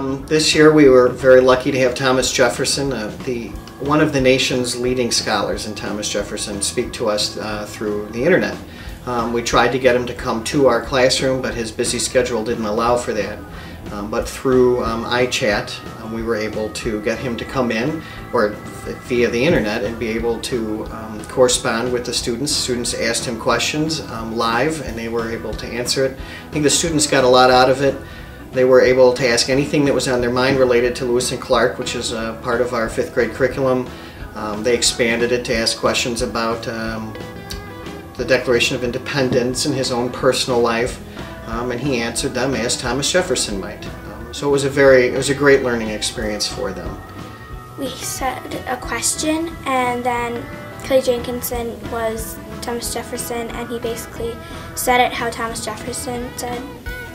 This year we were very lucky to have Thomas Jefferson, one of the nation's leading scholars in Thomas Jefferson, speak to us through the internet. We tried to get him to come to our classroom, but his busy schedule didn't allow for that. But through iChat, we were able to get him to come in, or via the internet, and be able to correspond with the students. Students asked him questions live, and they were able to answer it. I think the students got a lot out of it. They were able to ask anything that was on their mind related to Lewis and Clark, which is part of our 5th grade curriculum. They expanded it to ask questions about the Declaration of Independence and his own personal life, and he answered them as Thomas Jefferson might. So it was a great learning experience for them. We said a question, and then Clay Jenkinson was Thomas Jefferson, and he basically said it how Thomas Jefferson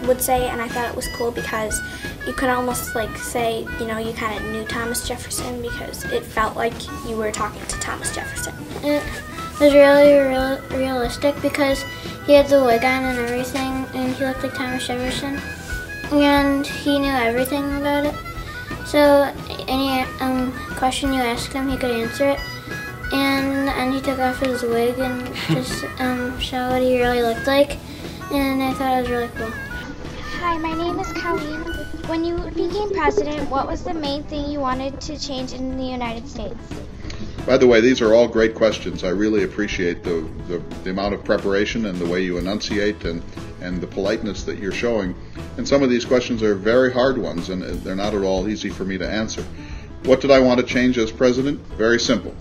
would say, and I thought it was cool because you could almost like say, you know, you kind of knew Thomas Jefferson because it felt like you were talking to Thomas Jefferson. It was really realistic because he had the wig on and everything, and he looked like Thomas Jefferson, and he knew everything about it. So any question you asked him, he could answer it. And he took off his wig and just showed what he really looked like, and I thought it was really cool. Hi, my name is Colleen. When you became president, what was the main thing you wanted to change in the United States? By the way, these are all great questions. I really appreciate the amount of preparation and the way you enunciate and the politeness that you're showing. And some of these questions are very hard ones, and they're not at all easy for me to answer. What did I want to change as president? Very simple.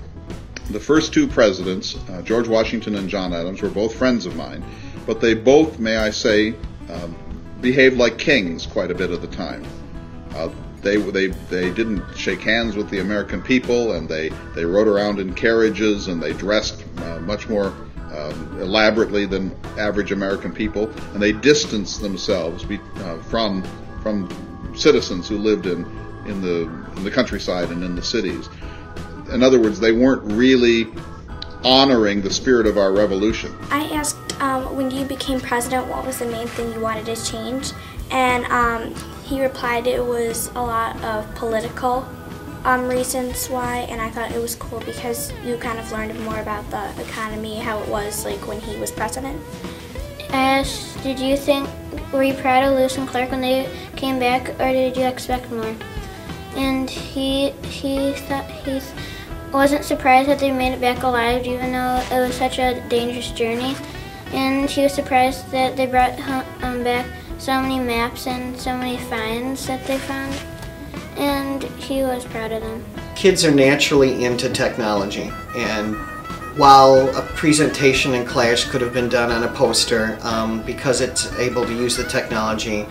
The first 2 presidents, George Washington and John Adams, were both friends of mine, but they both, may I say, behaved like kings quite a bit of the time. They didn't shake hands with the American people, and they rode around in carriages, and they dressed much more elaborately than average American people, and they distanced themselves from citizens who lived in the countryside and in the cities. In other words, they weren't really honoring the spirit of our revolution. I asked when you became president, what was the main thing you wanted to change? And he replied it was a lot of political reasons why, and I thought it was cool because you kind of learned more about the economy, how it was like when he was president. I asked, were you proud of Lewis and Clark when they came back, or did you expect more? And he wasn't surprised that they made it back alive, even though it was such a dangerous journey. And he was surprised that they brought back so many maps and so many finds that they found. And he was proud of them. Kids are naturally into technology, and while a presentation in class could have been done on a poster, because it's able to use the technology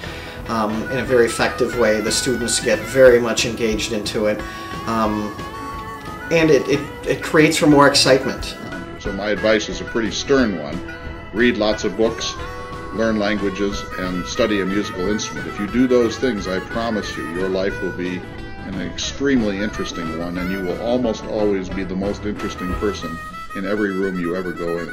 in a very effective way, the students get very much engaged into it. And it creates for more excitement. So my advice is a pretty stern one. Read lots of books, learn languages, and study a musical instrument. If you do those things, I promise you, your life will be an extremely interesting one, and you will almost always be the most interesting person in every room you ever go in.